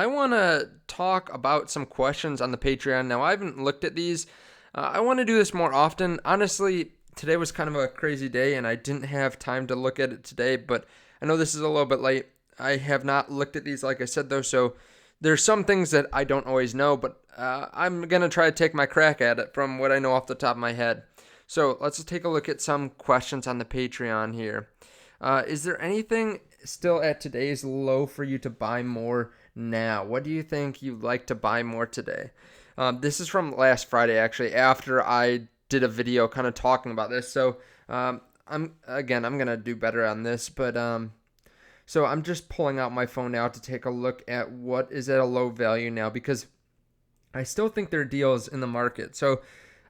I want to talk about some questions on the Patreon. Now, I haven't looked at these. I want to do this more often. Honestly, today was kind of a crazy day and I didn't have time to look at it today, but I know this is a little bit late. I have not looked at these, like I said, though, so there's some things that I don't always know, but I'm going to try to take my crack at it from what I know off the top of my head. So let's just take a look at some questions on the Patreon here. Is there anything still at today's low for you to buy more now? What do you think you'd like to buy more today? This is from last Friday, actually, after I did a video kind of talking about this. So I'm gonna do better on this, but so I'm just pulling out my phone now to take a look at what is at a low value now because I still think there are deals in the market. So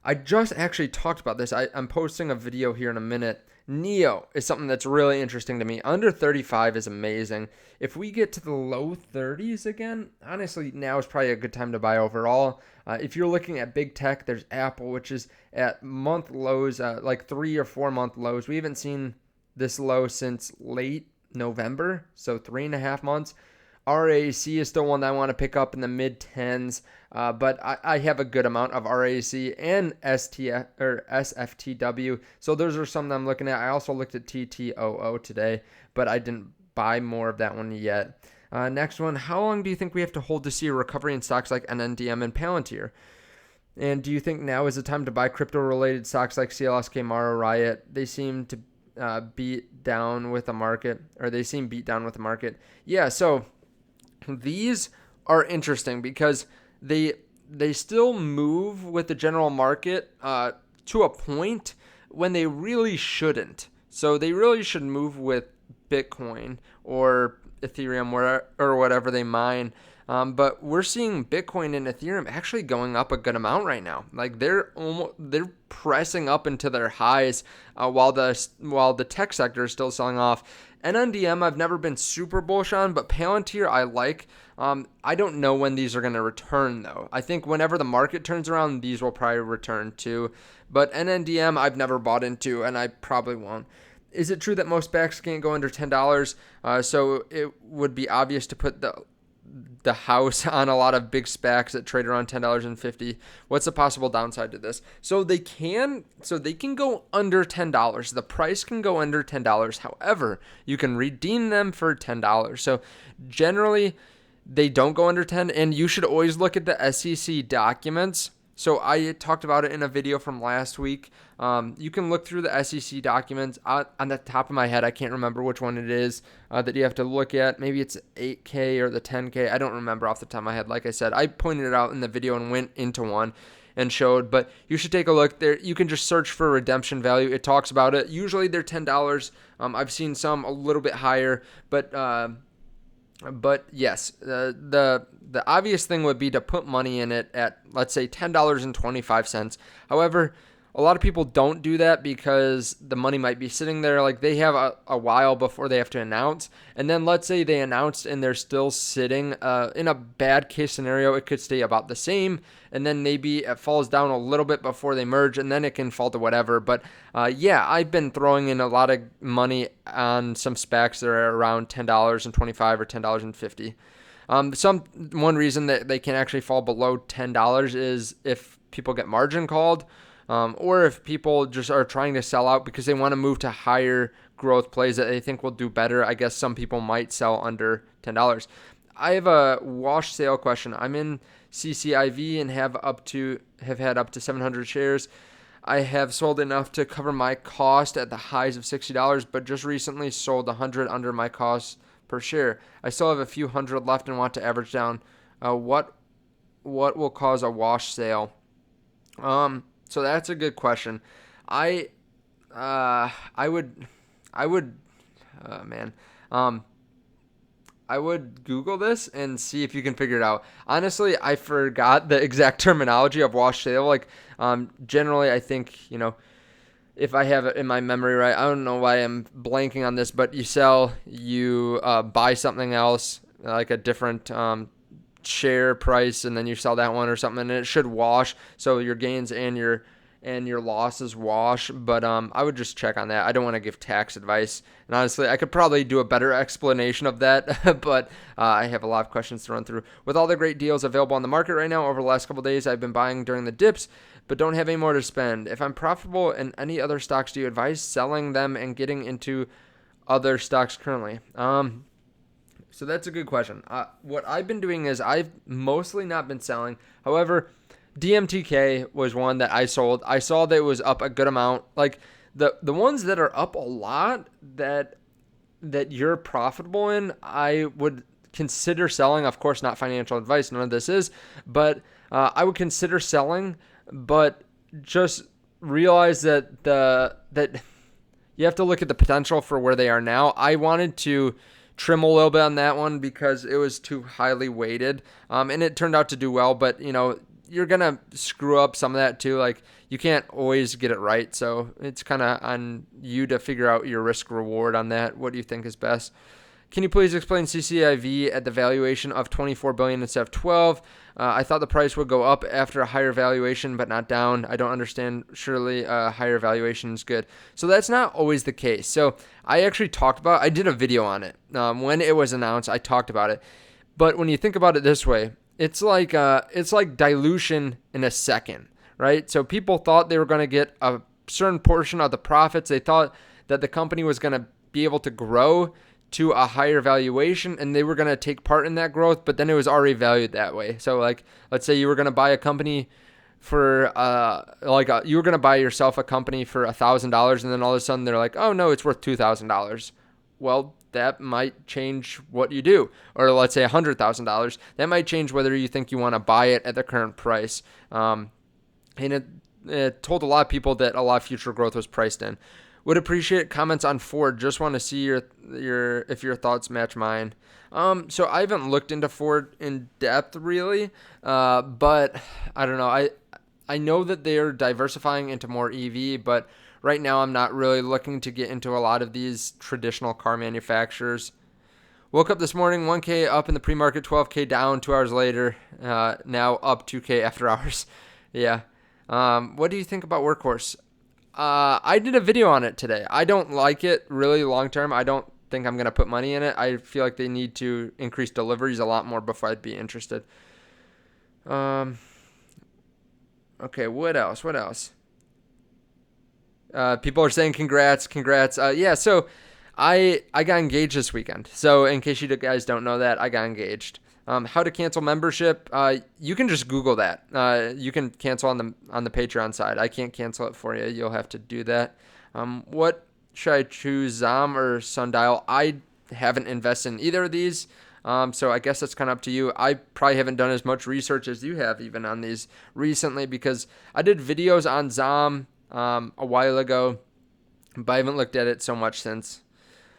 I just actually talked about this. I'm posting a video here in a minute. Neo is something that's really interesting to me. Under 35 is amazing. If we get to the low 30s again, honestly, now is probably a good time to buy overall. If you're looking at big tech, there's Apple, which is at month lows, like 3 or 4 month lows. We haven't seen this low since late November, so 3.5 months. RAC is still one that I want to pick up in the mid 10s, but I have a good amount of RAC and SFTW, so those are some that I'm looking at. I also looked at TTOO today, but I didn't buy more of that one yet. Next one, how long do you think we have to hold to see a recovery in stocks like NNDM and Palantir? And do you think now is the time to buy crypto-related stocks like CLS, Mara, Riot? They seem to beat down with the market, or they seem beat down with the market. Yeah, so these are interesting because they still move with the general market to a point when they really shouldn't. So they really should move with Bitcoin or Ethereum or whatever they mine. But we're seeing Bitcoin and Ethereum actually going up a good amount right now. Like they're pressing up into their highs while the tech sector is still selling off. NNDM I've never been super bullish on, but Palantir I like. I don't know when these are going to return though. I think whenever the market turns around, these will probably return too. But NNDM I've never bought into, and I probably won't. Is it true that most SPACs can't go under $10? So it would be obvious to put the house on a lot of big SPACs that trade around $10.50. What's the possible downside to this? So they can go under $10. The price can go under $10. However, you can redeem them for $10. So generally they don't go under 10, and you should always look at the SEC documents. So I talked about it in a video from last week. You can look through the SEC documents. On the top of my head, I can't remember which one it is that you have to look at. Maybe it's 8K or the 10K. I don't remember off the top of my head. Like I said, I pointed it out in the video and went into one and showed. But you should take a look there. You can just search for redemption value. It talks about it. Usually they're $10. I've seen some a little bit higher, but yes, the obvious thing would be to put money in it at, let's say, $10.25. However, a lot of people don't do that because the money might be sitting there. Like they have a while before they have to announce. And then let's say they announced and they're still sitting. In a bad case scenario, it could stay about the same. And then maybe it falls down a little bit before they merge, and then it can fall to whatever. But yeah, I've been throwing in a lot of money on some SPACs that are around $10.25 or $10.50. One reason that they can actually fall below $10 is if people get margin called. Or if people just are trying to sell out because they want to move to higher growth plays that they think will do better. I guess some people might sell under $10. I have a wash sale question. I'm in CCIV and have had up to 700 shares. I have sold enough to cover my cost at the highs of $60, but just recently sold 100 under my cost per share. I still have a few hundred left and want to average down. What will cause a wash sale? So that's a good question. I would Google this and see if you can figure it out. Honestly, I forgot the exact terminology of wash sale. Like, generally, I think, if I have it in my memory right, I don't know why I'm blanking on this, but you sell, you buy something else, like a different share price, and then you sell that one or something, and it should wash. So your gains and your and your losses wash. But I would just check on that. I don't want to give tax advice. And honestly, I could probably do a better explanation of that, but I have a lot of questions to run through. With all the great deals available on the market right now, over the last couple of days, I've been buying during the dips, but don't have any more to spend. If I'm profitable in any other stocks, do you advise selling them and getting into other stocks currently? So that's a good question. What I've been doing is I've mostly not been selling. However, DMTK was one that I sold. I saw that it was up a good amount. Like the ones that are up a lot that you're profitable in, I would consider selling. Of course, not financial advice. None of this is, but I would consider selling. But just realize that that you have to look at the potential for where they are now. I wanted to trim a little bit on that one because it was too highly weighted, and it turned out to do well. But you're gonna screw up some of that too. Like you can't always get it right, so it's kind of on you to figure out your risk reward on that. What do you think is best? Can you please explain CCIV at the valuation of 24 billion instead of 12? I thought the price would go up after a higher valuation, but not down. I don't understand. Surely a higher valuation is good. So that's not always the case. So I actually I did a video on it. When it was announced, I talked about it. But when you think about it this way, it's like dilution in a second, right? So people thought they were going to get a certain portion of the profits. They thought that the company was going to be able to grow to a higher valuation and they were going to take part in that growth, but then it was already valued that way. So like, let's say you were going to buy a company for you were going to buy yourself a company for $1,000 and then all of a sudden they're like, oh no, it's worth $2,000. Well, that might change what you do. Or let's say $100,000. That might change whether you think you want to buy it at the current price. And it told a lot of people that a lot of future growth was priced in. Would appreciate comments on Ford. Just want to see if your thoughts match mine. So I haven't looked into Ford in depth really, but I don't know. I know that they're diversifying into more EV, but right now I'm not really looking to get into a lot of these traditional car manufacturers. Woke up this morning, 1K up in the pre-market, 12K down 2 hours later. Now up 2K after hours. Yeah. What do you think about Workhorse? I did a video on it today. I don't like it really long term. I don't think I'm going to put money in it. I feel like they need to increase deliveries a lot more before I'd be interested. Okay, what else? People are saying congrats. Yeah, so I got engaged this weekend. So in case you guys don't know that, I got engaged. How to cancel membership? You can just Google that. You can cancel on the Patreon side. I can't cancel it for you. You'll have to do that. What should I choose, ZOM or Sundial? I haven't invested in either of these, so I guess that's kind of up to you. I probably haven't done as much research as you have even on these recently because I did videos on ZOM a while ago, but I haven't looked at it so much since.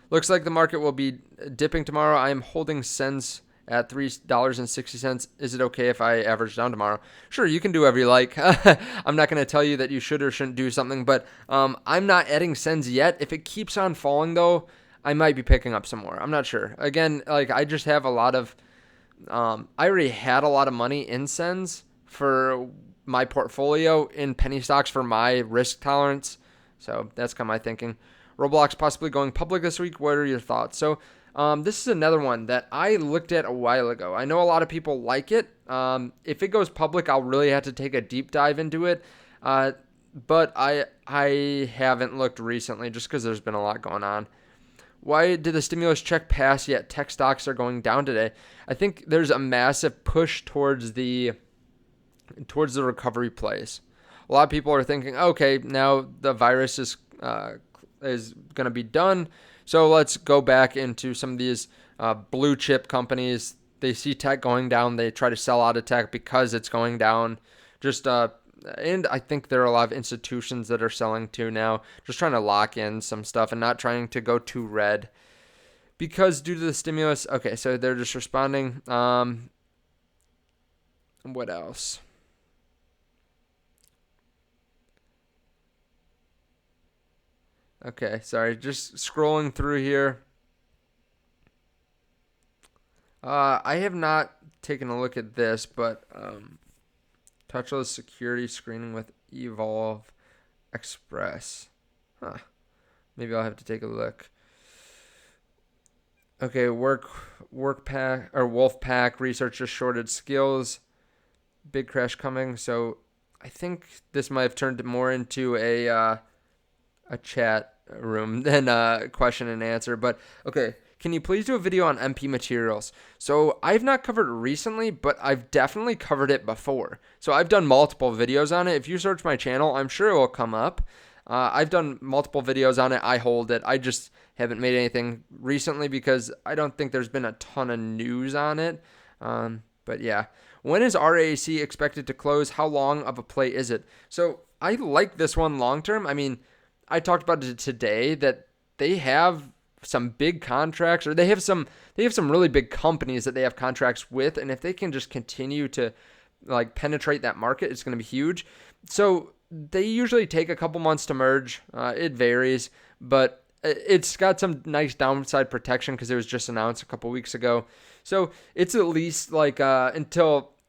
Looks like the market will be dipping tomorrow. I am holding Sens at $3.60. Is it okay if I average down tomorrow? Sure, you can do whatever you like. I'm not going to tell you that you should or shouldn't do something, but I'm not adding Sens yet. If it keeps on falling, though, I might be picking up some more. I'm not sure. Again, I just have a lot of I already had a lot of money in Sens for my portfolio in penny stocks for my risk tolerance. So that's kind of my thinking. Roblox possibly going public this week. What are your thoughts? So this is another one that I looked at a while ago. I know a lot of people like it. If it goes public, I'll really have to take a deep dive into it. But I haven't looked recently just because there's been a lot going on. Why did the stimulus check pass yet tech stocks are going down today? I think there's a massive push towards the recovery plays. A lot of people are thinking, okay, now the virus is going to be done. So let's go back into some of these blue chip companies. They see tech going down. They try to sell out of tech because it's going down. And I think there are a lot of institutions that are selling too now, just trying to lock in some stuff and not trying to go too red. Because due to the stimulus, okay, so they're just responding. What else? Okay, sorry, just scrolling through here. I have not taken a look at this, but touchless security screening with Evolve. Express. Huh. Maybe I'll have to take a look. Okay, Workpack or Wolfpack research just shorted skills. Big crash coming. So I think this might have turned more into a chat room than a question and answer. But okay, can you please do a video on MP materials? So I've not covered it recently, but I've definitely covered it before. So I've done multiple videos on it. If you search my channel, I'm sure it will come up. I've done multiple videos on it. I hold it. I just haven't made anything recently because I don't think there's been a ton of news on it. But yeah, when is RAC expected to close? How long of a play is it? So I like this one long term. I mean, I talked about it today that they have some big contracts, or they have some really big companies that they have contracts with, and if they can just continue to like penetrate that market, it's going to be huge. So they usually take a couple months to merge. It varies, but it's got some nice downside protection because it was just announced a couple weeks ago. So it's at least like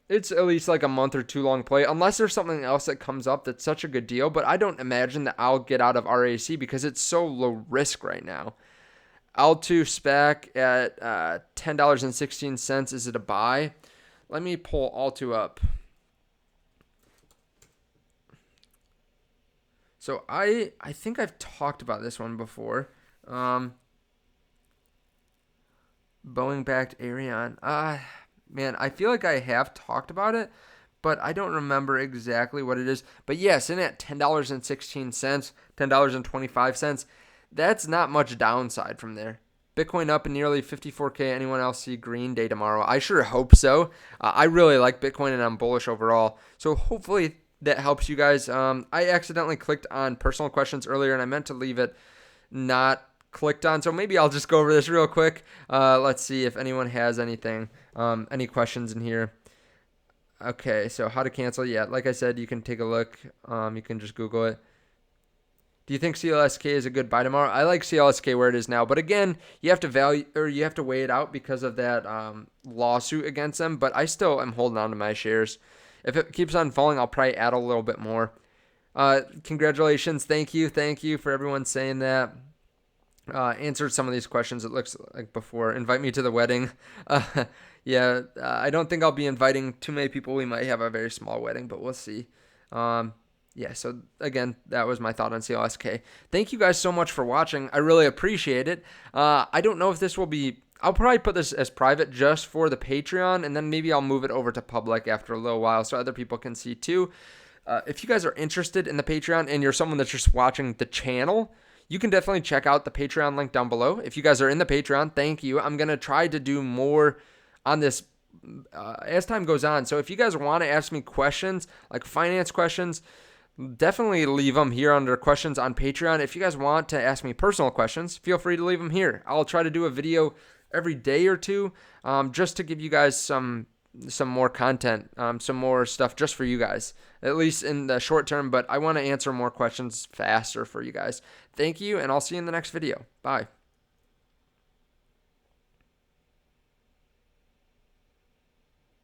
it's at least like a month or two long play, unless there's something else that comes up that's such a good deal. But I don't imagine that I'll get out of RAC because it's so low risk right now. L2 SPAC at $10.16. Is it a buy? Let me pull L2 up. So I think I've talked about this one before. Boeing-backed Ariane. Man, I feel like I have talked about it, but I don't remember exactly what it is. But yes, in at $10.16, $10.25. That's not much downside from there. Bitcoin up in nearly 54K. Anyone else see green day tomorrow? I sure hope so. I really like Bitcoin and I'm bullish overall. So hopefully that helps you guys. I accidentally clicked on personal questions earlier and I meant to leave it not clicked on. So maybe I'll just go over this real quick. Let's see if anyone has anything, any questions in here. Okay, so how to cancel. Yeah, like I said, you can take a look. You can just Google it. Do you think CLSK is a good buy tomorrow? I like CLSK where it is now, but again, you have to weigh it out because of that lawsuit against them. But I still am holding on to my shares. If it keeps on falling, I'll probably add a little bit more. Congratulations, thank you for everyone saying that. Answered some of these questions. It looks like before. Invite me to the wedding. I don't think I'll be inviting too many people. We might have a very small wedding, but we'll see. So again, that was my thought on CLSK. Thank you guys so much for watching. I really appreciate it. I don't know if this will be, I'll probably put this as private just for the Patreon, and then maybe I'll move it over to public after a little while so other people can see too. If you guys are interested in the Patreon and you're someone that's just watching the channel, you can definitely check out the Patreon link down below. If you guys are in the Patreon, thank you. I'm going to try to do more on this as time goes on. So if you guys want to ask me questions, like finance questions, definitely leave them here under questions on Patreon. If you guys want to ask me personal questions, feel free to leave them here. I'll try to do a video every day or two just to give you guys some more content, some more stuff just for you guys, at least in the short term, but I want to answer more questions faster for you guys. Thank you, and I'll see you in the next video. Bye.